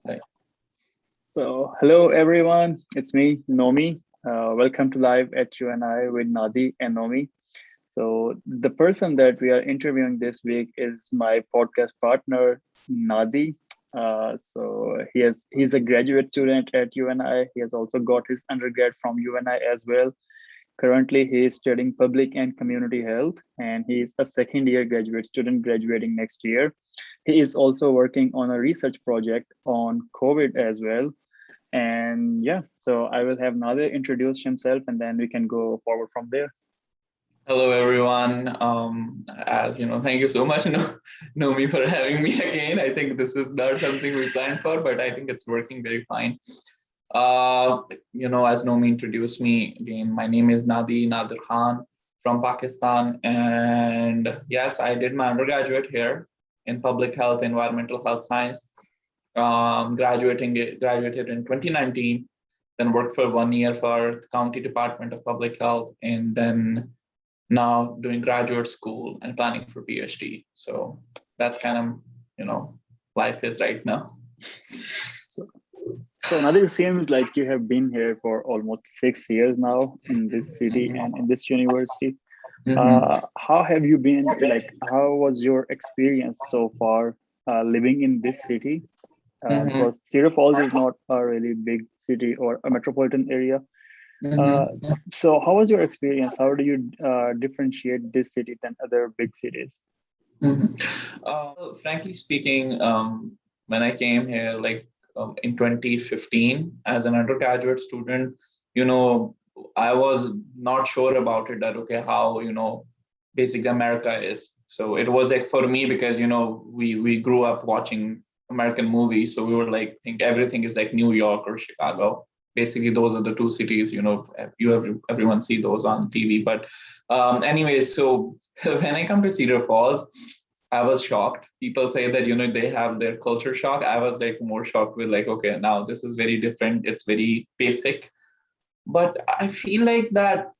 Right. So, hello everyone, it's me, Nomi. Welcome to Live at UNI with Nadi and Nomi. So, the person that we are interviewing this week is my podcast partner, Nadi. He's a graduate student at UNI. He has also got his undergrad from UNI as well. Currently, he is studying public and community health, and he is a second year graduate student graduating next year. He is also working on a research project on COVID as well. And yeah, so I will have Nadir introduce himself and then we can go forward from there. Hello, everyone. As you know, thank you so much, Nomi, for having me again. I think this is not something we planned for, but I think it's working very fine. As Nomi introduced me again, my name is Nadi Khan from Pakistan, and yes, I did my undergraduate here in public health, environmental health science. Graduated in 2019, then worked for 1 year for the County Department of Public Health, and then now doing graduate school and planning for PhD. So that's kind of, life is right now. So, so Nadir, it seems like you have been here for almost 6 years now in this city and in this university. How have you been? Like, how was your experience so far living in this city? Mm-hmm. Because Cedar Falls is not a really big city or a metropolitan area. So how was your experience? How do you differentiate this city than other big cities? Frankly speaking, when I came here, in 2015 as an undergraduate student, I was not sure about it that, okay, how, basically America is. So it was like for me, because, we grew up watching American movies. So we were like, think everything is like New York or Chicago. Basically, those are the two cities, everyone see those on TV. But anyways, so when I come to Cedar Falls, I was shocked. People say that, they have their culture shock. I was like more shocked with like, okay, now this is very different. It's very basic. But I feel like that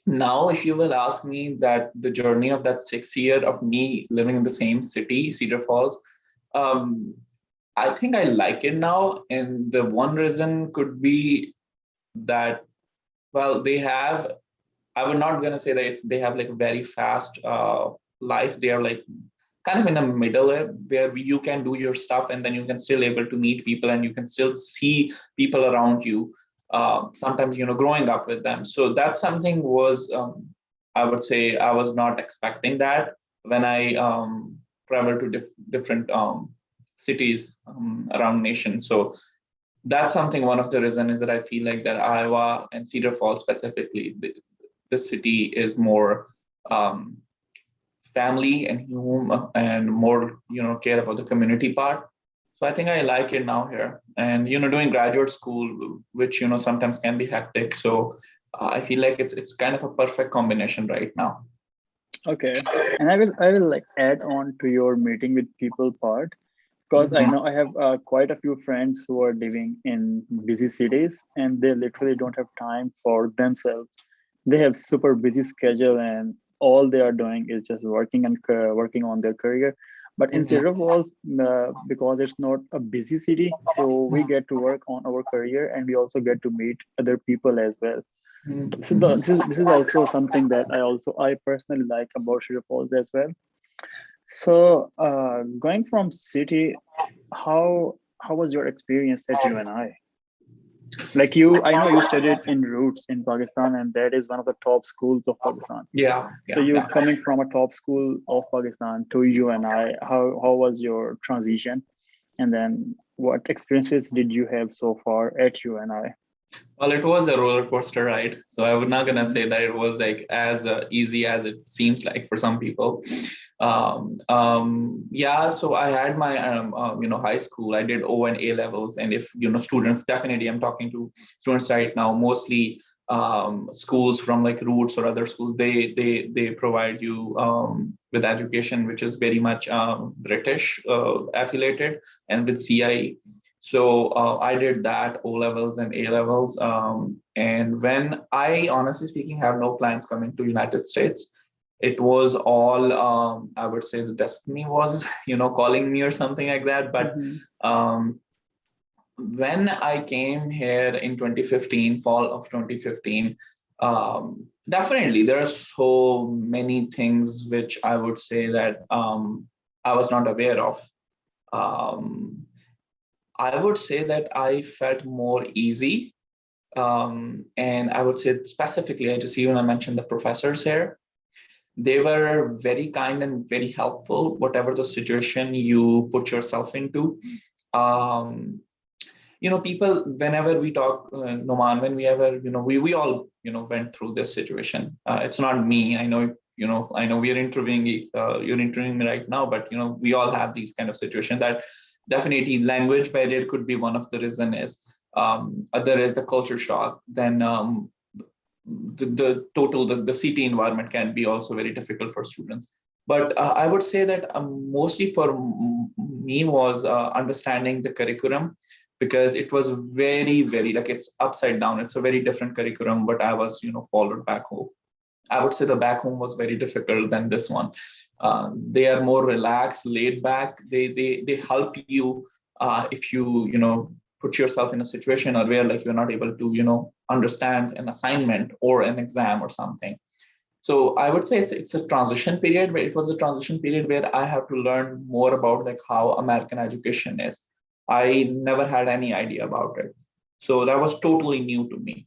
now, if you will ask me that the journey of that 6 year of me living in the same city, Cedar Falls, um, I think I like it now. And the one reason could be that, well, I was not going to say that they have like a very fast life. They are like kind of in a middle where you can do your stuff and then you can still able to meet people and you can still see people around you. Sometimes, growing up with them. So that's something was, I would say I was not expecting that when I traveled to different cities around nation. So that's something, one of the reasons that I feel like that Iowa and Cedar Falls specifically, this city is more family and home and more, care about the community part. So I think I like it now here. And, doing graduate school, which, sometimes can be hectic. So I feel like it's kind of a perfect combination right now. Okay, and I will like add on to your meeting with people part because I know I have quite a few friends who are living in busy cities and they literally don't have time for themselves. They have super busy schedule and all they are doing is just working and working on their career. But in Cedar Falls, because it's not a busy city, so we get to work on our career and we also get to meet other people as well. So this is also something that I personally like about Cedar Falls as well. So going from city, how was your experience at UNI? Like you, I know you studied in Roots in Pakistan, and that is one of the top schools of Pakistan. Yeah, So you coming from a top school of Pakistan to UNI, how was your transition? And then what experiences did you have so far at UNI? Well, it was a roller coaster ride. So I would not gonna say that it was like as easy as it seems like for some people. Yeah, so I had my high school. I did O and A levels, and if students, definitely I'm talking to students right now. Mostly schools from like Roots or other schools, they provide you with education which is very much British affiliated and with CIE. So I did that O levels and A levels. And when I, honestly speaking, have no plans coming to United States, it was all, I would say the destiny was, calling me or something like that. But when I came here in 2015, fall of 2015, definitely there are so many things which I would say that I was not aware of. Um, I would say that I felt more easy. And I would say specifically, I just even I mentioned the professors here. They were very kind and very helpful, whatever the situation you put yourself into. Um, People, whenever we talk, Noman, when we ever, we all, went through this situation. It's not me. I know, I know we are interviewing, you're interviewing me right now, but, we all have these kind of situations that definitely language barrier could be one of the reason is. Other is the culture shock. Then the city environment can be also very difficult for students. But I would say that mostly for me was understanding the curriculum, because it was very, very like it's upside down. It's a very different curriculum, but I was, followed back home. I would say the back home was very difficult than this one. They are more relaxed, laid back. They help you if you put yourself in a situation or where like you're not able to understand an assignment or an exam or something. So I would say it's a transition period, where it was a transition period where I have to learn more about like how American education is. I never had any idea about it. So that was totally new to me.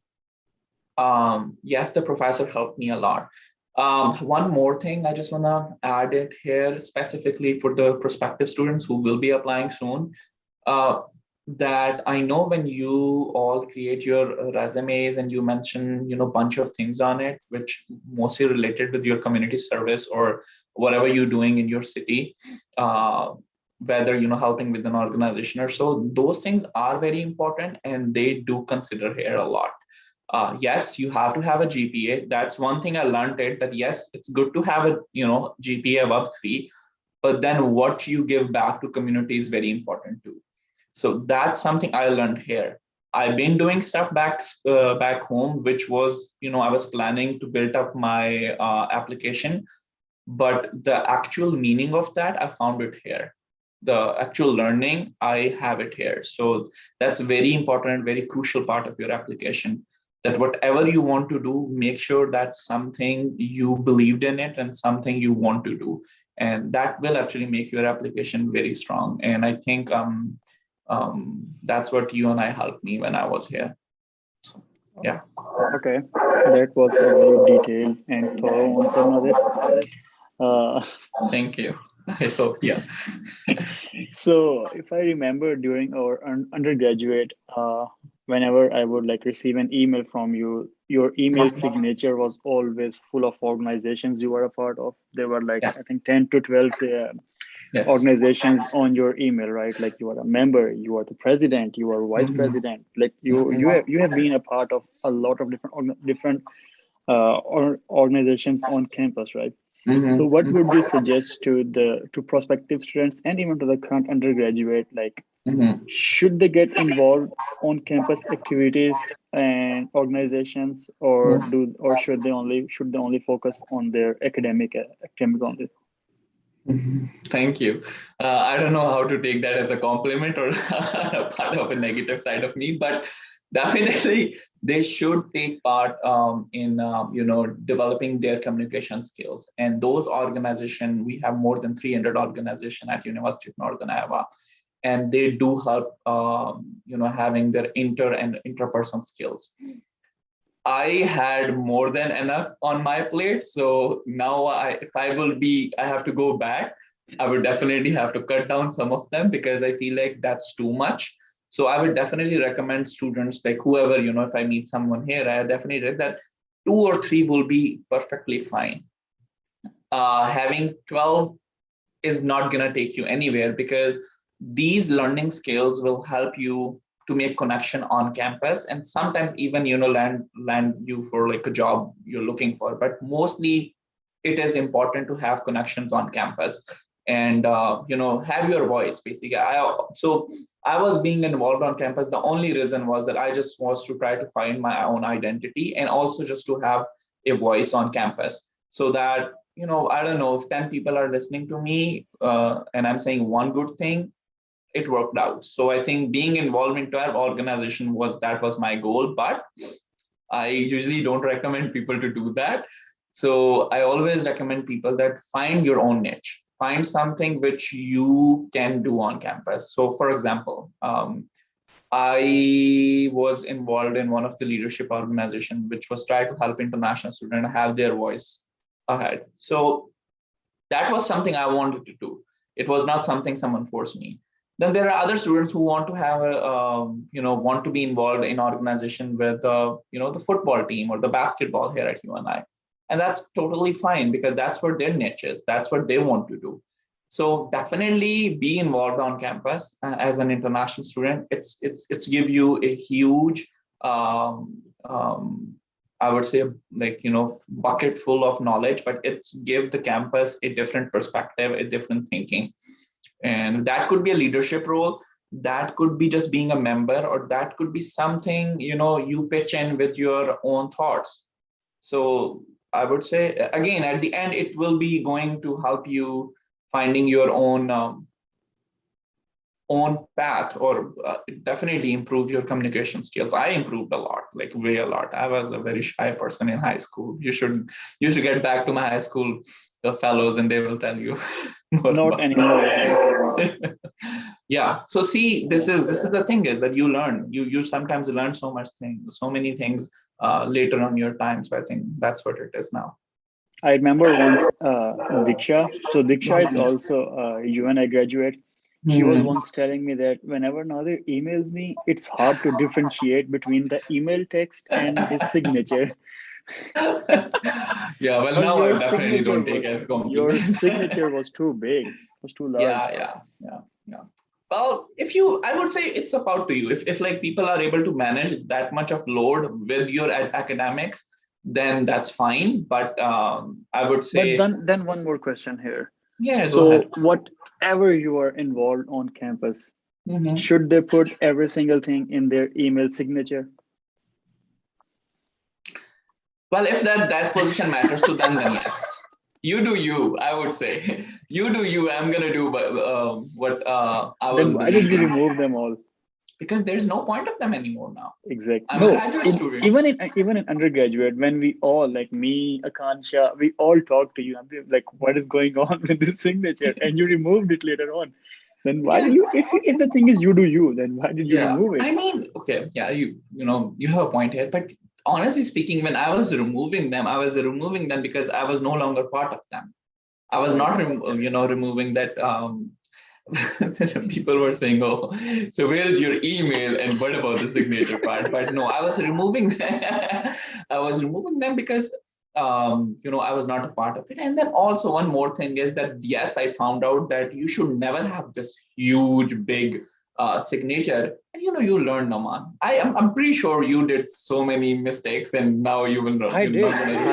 Yes, the professor helped me a lot. One more thing I just want to add it here specifically for the prospective students who will be applying soon. Uh, that I know when you all create your resumes and you mention, bunch of things on it, which mostly related with your community service or whatever you're doing in your city, whether, helping with an organization or so, those things are very important and they do consider here a lot. Yes, you have to have a GPA. That's one thing I learned it that yes, it's good to have a GPA above 3, but then what you give back to community is very important too. So that's something I learned here. I've been doing stuff back home, which was I was planning to build up my application, but the actual meaning of that I found it here. The actual learning I have it here. So that's very important, very crucial part of your application, that whatever you want to do, make sure that's something you believed in it and something you want to do, and that will actually make your application very strong. And I think that's what you and I helped me when I was here. So yeah. Okay, that was a very detailed and thorough answer, Nadir. Uh, Thank you. I hope, yeah. so if I remember during our undergraduate, whenever I would like receive an email from you, your email signature was always full of organizations you were a part of. There were like, Yes. I think 10 to 12 Yes. organizations on your email, right? Like you are a member, you are the president, you are vice president. Like you have been a part of a lot of different organizations on campus, right? So what would you suggest to prospective students and even to the current undergraduate? Like, should they get involved on campus activities and organizations, or should they only focus on their academic only? Thank you. I don't know how to take that as a compliment or a part of a negative side of me, but definitely they should take part in developing their communication skills. And those organizations, we have more than 300 organizations at University of Northern Iowa, and they do help having their inter and interpersonal skills. I had more than enough on my plate. So now if I have to go back, I would definitely have to cut down some of them because I feel like that's too much. So I would definitely recommend students, like whoever, if I meet someone here, I definitely read that 2 or 3 will be perfectly fine. Having 12 is not going to take you anywhere, because these learning skills will help you to make connection on campus, and sometimes even land you for like a job you're looking for. But mostly it is important to have connections on campus and have your voice. Basically, I was being involved on campus. The only reason was that I just was to try to find my own identity, and also just to have a voice on campus, so that I don't know, if 10 people are listening to me and I'm saying one good thing, it worked out. So I think being involved into our organization was my goal, but I usually don't recommend people to do that. So I always recommend people that find your own niche, find something which you can do on campus. So for example, I was involved in one of the leadership organization, which was try to help international students have their voice ahead. So that was something I wanted to do. It was not something someone forced me. Then there are other students who want to have a, want to be involved in organization with, the football team or the basketball here at UNI. And that's totally fine because that's what their niche is. That's what they want to do. So definitely be involved on campus as an international student. It's give you a huge, I would say, like, bucket full of knowledge, but it's give the campus a different perspective, a different thinking. And that could be a leadership role. That could be just being a member, or that could be something, you pitch in with your own thoughts. So I would say, again, at the end, it will be going to help you finding your own path, or definitely improve your communication skills. I improved a lot, like way a lot. I was a very shy person in high school. You should get back to my high school fellows, and they will tell you more Not about anymore. it. Yeah. So see, this is the thing is that you sometimes learn so many things later on your time. So I think that's what it is now. I remember once Diksha. So Diksha is also a UNI graduate. She was Mhm. once telling me that whenever Nadir emails me, it's hard to differentiate between the email text and his signature. Yeah, well, Because now I definitely don't take as your compliment. signature was too big, was too large. Yeah. Well, I would say it's about to you. If like people are able to manage that much of load with your academics, then that's fine. But I would But say, then one more question here. yeah, go ahead. So whatever you are involved on campus, Mhm. should they put every single thing in their email signature? Well, if that position matters to them, then yes. You do you, I would say. You do you. I'm gonna do what I was Then why did you believing, remove them all? because there's no point of them anymore now. Exactly. I'm a No, graduate student. even in undergraduate, when we all like me, Akansha, we all talk to you and they're like, what is going on with this signature? And you removed it later on. Then why did Because if the thing is you do you, then why did you yeah, remove it? I mean, okay, yeah, you have a point here, but honestly speaking, when I was removing them because I was no longer part of them. I was not, Okay. removing that. People were saying, "Oh, so where's your email and what about the signature part?" But no, I was removing them. I was removing them because I was not a part of it. And then also one more thing is that yes, I found out that you should never have this huge big signature. And you learn, Naman. I'm pretty sure you did so many mistakes, and now you're not gonna I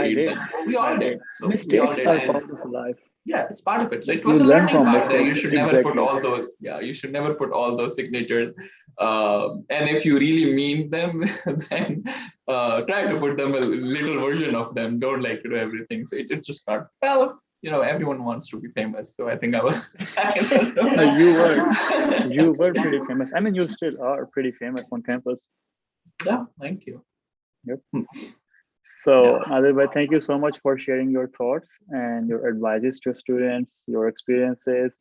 repeat did, them. We I all did. did. So we all Mistakes did, are and part of life. yeah, it's part of it. So it You was a learn learning from part there. You mistakes. should never put Exactly. all those, yeah, you should never put all those signatures. And if you really mean them, then try to put them a little version of them. Don't like do everything. So it's just not, well, everyone wants to be famous. So I think I was, I don't No, know. you were pretty famous. I mean, you still are pretty famous on campus. Yeah, thank you. Yep. Hmm. Yeah. So, Nadir bhai, thank you so much for sharing your thoughts and your advices to students, your experiences.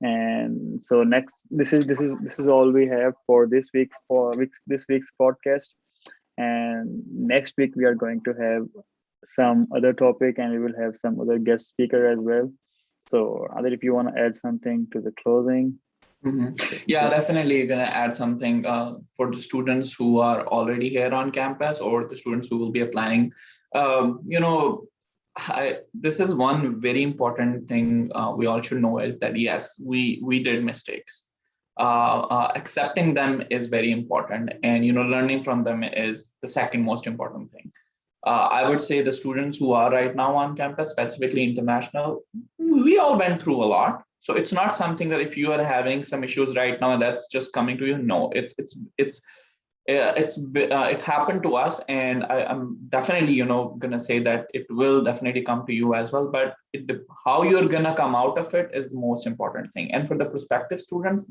And so next, this is all we have for this week's podcast. And next week we are going to have some other topic, and we will have some other guest speaker as well. So, Nadir, if you want to add something to the closing, Yeah, yeah. definitely gonna add something for the students who are already here on campus or the students who will be applying. Um, you know, this is one very important thing we all should know is that yes, we did mistakes. Accepting them is very important, and learning from them is the second most important thing. I would say the students who are right now on campus, specifically international, we all went through a lot. So it's not something that if you are having some issues right now and that's just coming to you. No, it's it happened to us, and I'm definitely gonna say that it will definitely come to you as well. But how you're gonna come out of it is the most important thing. And for the prospective students,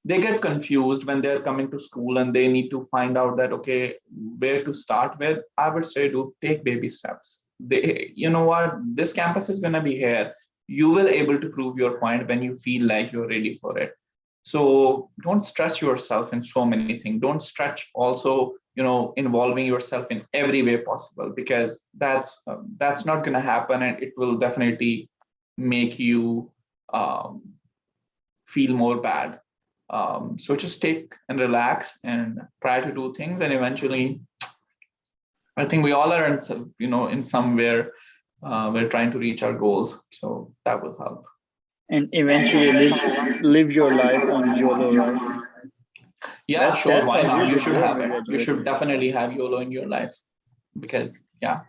they get confused when they're coming to school and they need to find out that, okay, where to start with. I would say, do take baby steps. You know what, this campus is going to be here. You will able to prove your point when you feel like you're ready for it. So don't stress yourself in so many things. Don't stretch also, involving yourself in every way possible, because that's not going to happen, and it will definitely make you um, feel more bad. So just take and relax and try to do things, and eventually, I think we all are in in somewhere we're trying to reach our goals. So that will help. And eventually live your life on YOLO, right? Yeah, That sure. that's Why how not? you You do should your have it. You undergraduate. should definitely have YOLO in your life, because yeah.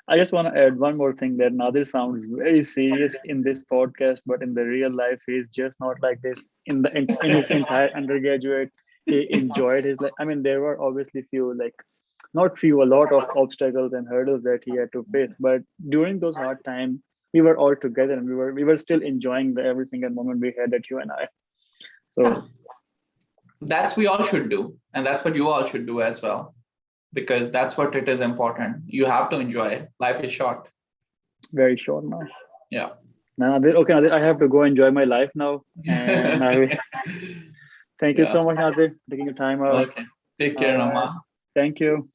I just want to add one more thing, that Nadir sounds very serious in this podcast, but in the real life, he's just not like this. In his entire undergraduate, he enjoyed his life. I mean, there were obviously few, like not few, a lot of obstacles and hurdles that he had to face. But during those hard times, we were all together, and we were still enjoying every single moment we had at UNI. Yeah, So that's we all should do, and that's what you all should do as well, because that's what it is important. You have to enjoy. Life is short. very short now. Yeah. Now, Nadir, okay, Nadir, I have to go enjoy my life now, and I will. Thank you Yeah. so much, Nadir, for taking your time out. Okay. Take care, Uh, Nama. Thank you.